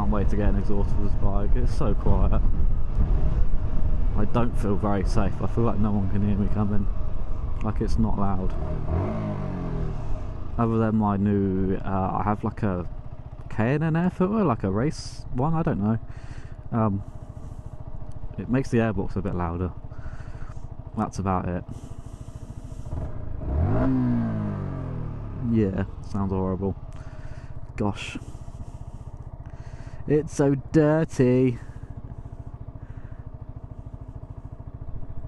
can't wait to get an exhaust for this bike. It's so quiet. I don't feel very safe. I feel like no one can hear me coming. Like it's not loud. Other than my new, I have like a K&N air filter, like a race one, I don't know. It makes the airbox a bit louder. That's about it. Yeah, sounds horrible. Gosh. It's so dirty.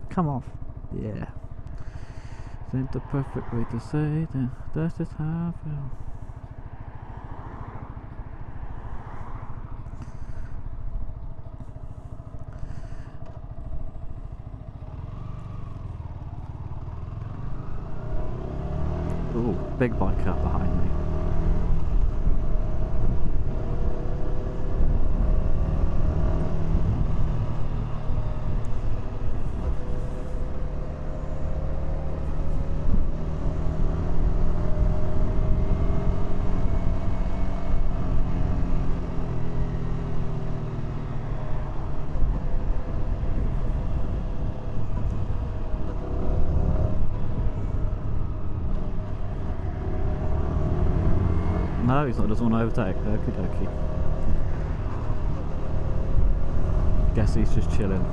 Come off. Yeah. Isn't the perfect way to say that that's just how I feel. Ooh, big bike up behind me. No, he's not, doesn't want to overtake. Okie dokie. Guess he's just chilling.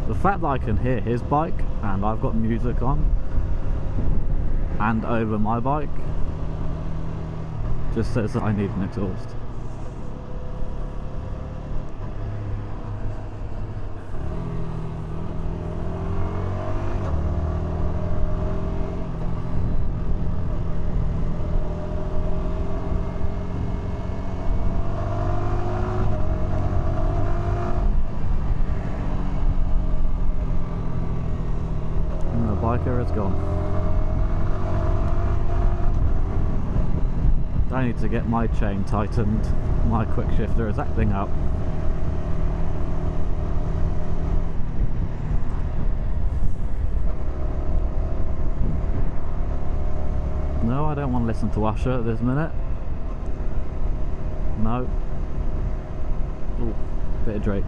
The fact that I can hear his bike and I've got music on and over my bike just says that I need an exhaust. Biker is gone. I need to get my chain tightened. My quick shifter is acting up. No, I don't want to listen to Usher at this minute. No. Ooh, bit of Drake.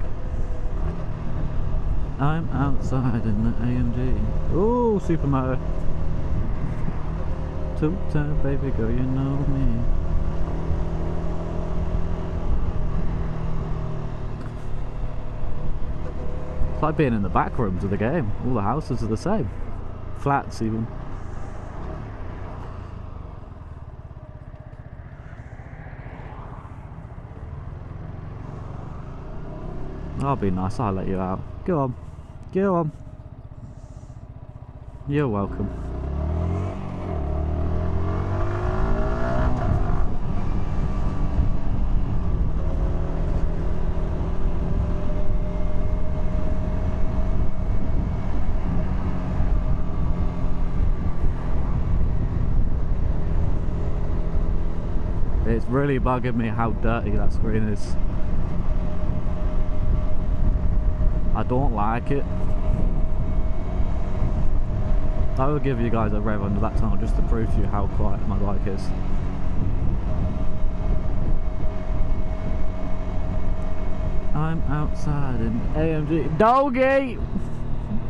I'm outside in the AMG. Ooh, supermoto. Two-time baby girl, you know me. It's like being in the back rooms of the game. All the houses are the same. Flats even. I'll be nice, I'll let you out. Go on. Go on. You're welcome. It's really bugging me how dirty that screen is. I don't like it. I will give you guys a rev under that tunnel just to prove to you how quiet my bike is. I'm outside in AMG. Doggy!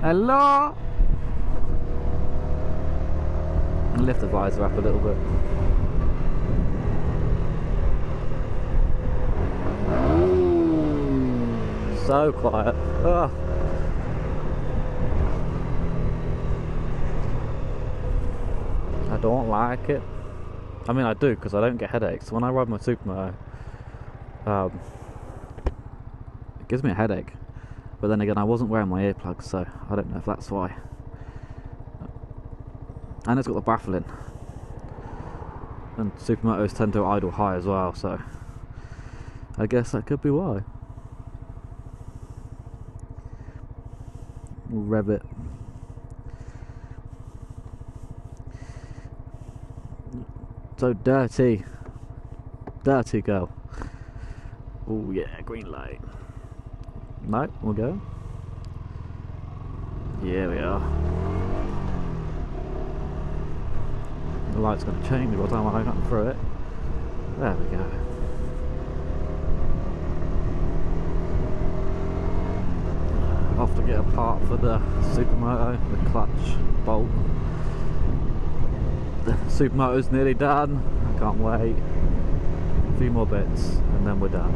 Hello! And lift the visor up a little bit. So quiet. Ugh. I don't like it. I mean, I do because I don't get headaches. When I ride my supermoto, it gives me a headache. But then again, I wasn't wearing my earplugs, so I don't know if that's why. And it's got the baffling. And supermotos tend to idle high as well, so I guess that could be why. We'll rev it. So dirty. Dirty girl. Oh yeah, green light. No, we'll go. Here we are. The light's going to change by the time I got through it. There we go. Off to get a part for the Supermoto, the clutch bolt. The Supermoto's nearly done. I can't wait. A few more bits and then we're done.